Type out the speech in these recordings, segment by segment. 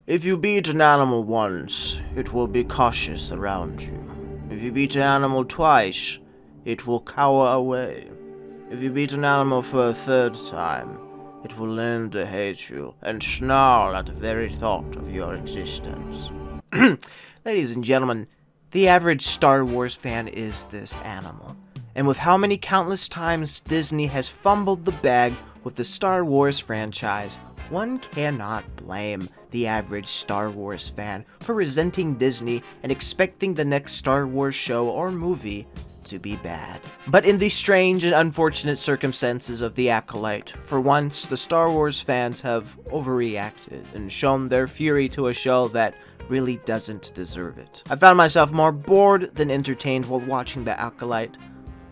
If you beat an animal once, it will be cautious around you. If you beat an animal twice, it will cower away. If you beat an animal for a third time, it will learn to hate you and snarl at the very thought of your existence. Ladies and gentlemen, the average Star Wars fan is this animal. And with how many countless times Disney has fumbled the bag with the Star Wars franchise, one cannot blame the average Star Wars fan for resenting Disney and expecting the next Star Wars show or movie to be bad. But in the strange and unfortunate circumstances of the Acolyte, for once the Star Wars fans have overreacted and shown their fury to a show that really doesn't deserve it. I found myself more bored than entertained while watching the Acolyte.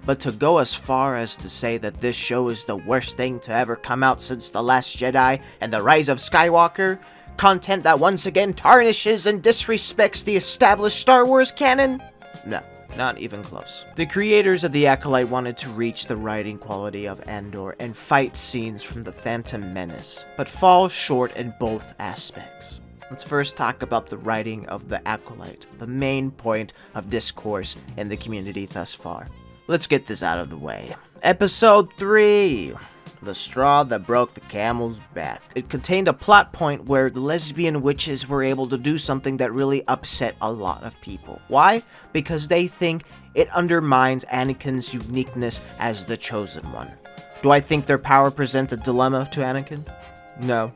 But to go as far as to say that this show is the worst thing to ever come out since The Last Jedi and The Rise of Skywalker, content that once again tarnishes and disrespects the established Star Wars canon? No, not even close. The creators of The Acolyte wanted to reach the writing quality of Andor and fight scenes from The Phantom Menace, but fall short in both aspects. Let's first talk about the writing of The Acolyte, the main point of discourse in the community thus far. Let's get this out of the way. Episode 3. The Straw That Broke the Camel's Back. It contained a plot point where the lesbian witches were able to do something that really upset a lot of people. Why? Because they think it undermines Anakin's uniqueness as the chosen one. Do I think their power presents a dilemma to Anakin? No.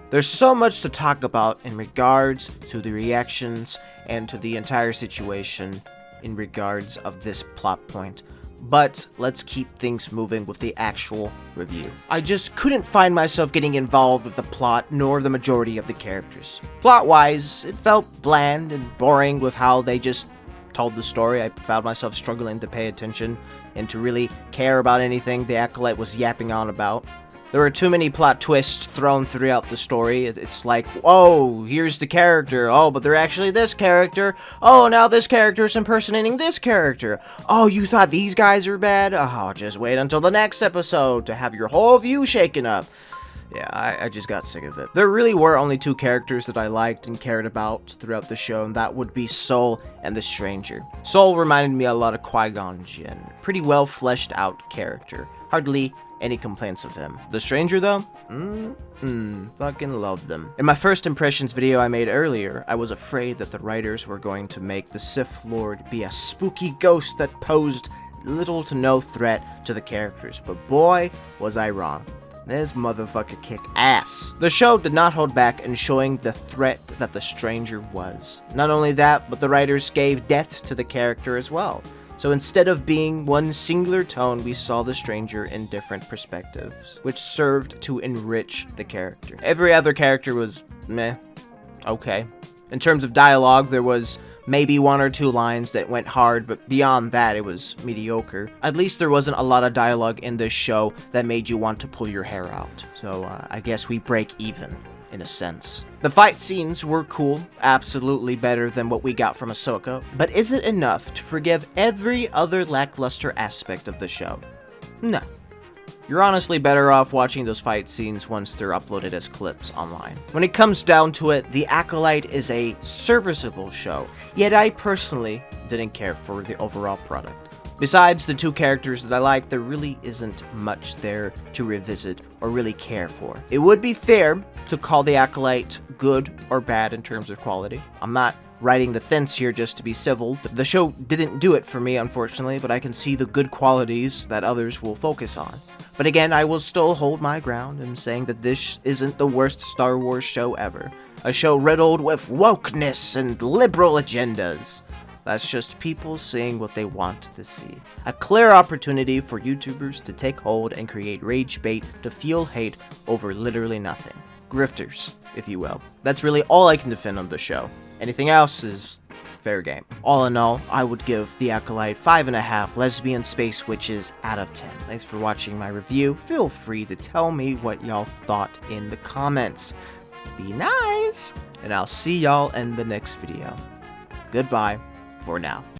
There's so much to talk about in regards to the reactions and to the entire situation in regards of this plot point. But let's keep things moving with the actual review. I just couldn't find myself getting involved with the plot nor the majority of the characters. Plot-wise, it felt bland and boring with how they just told the story. I found myself struggling to pay attention and to really care about anything the Acolyte was yapping on about. There were too many plot twists thrown throughout the story. It's like, oh, here's the character. Oh, but they're actually this character. Oh, now this character is impersonating this character. Oh, you thought these guys were bad? Oh, just wait until the next episode to have your whole view shaken up. Yeah, I just got sick of it. There really were only two characters that I liked and cared about throughout the show, and that would be Soul and the Stranger. Soul reminded me a lot of Qui-Gon Jinn. Pretty well fleshed out character. Hardly any complaints of him. The Stranger, though? Fucking love them. In my first impressions video I made earlier, I was afraid that the writers were going to make the Sith Lord be a spooky ghost that posed little to no threat to the characters, but boy, was I wrong. This motherfucker kicked ass. The show did not hold back in showing the threat that the Stranger was. Not only that, but the writers gave depth to the character as well. So instead of being one singular tone, we saw the Stranger in different perspectives, which served to enrich the character. Every other character was meh, okay. In terms of dialogue, there was maybe one or two lines that went hard, but beyond that, it was mediocre. At least there wasn't a lot of dialogue in this show that made you want to pull your hair out. So I guess we break even, in a sense. The fight scenes were cool, absolutely better than what we got from Ahsoka, but is it enough to forgive every other lackluster aspect of the show? No. You're honestly better off watching those fight scenes once they're uploaded as clips online. When it comes down to it, The Acolyte is a serviceable show, yet I personally didn't care for the overall product. Besides the two characters that I like, there really isn't much there to revisit or really care for. It would be fair to call The Acolyte good or bad in terms of quality. I'm not riding the fence here just to be civil. The show didn't do it for me, unfortunately, but I can see the good qualities that others will focus on. But again, I will still hold my ground in saying that this isn't the worst Star Wars show ever. A show riddled with wokeness and liberal agendas. That's just people seeing what they want to see. A clear opportunity for YouTubers to take hold and create rage bait to fuel hate over literally nothing. Grifters, if you will. That's really all I can defend on the show. Anything else is fair game. All in all, I would give The Acolyte 5.5 lesbian space witches out of 10. Thanks for watching my review. Feel free to tell me what y'all thought in the comments. Be nice, and I'll see y'all in the next video. Goodbye for now.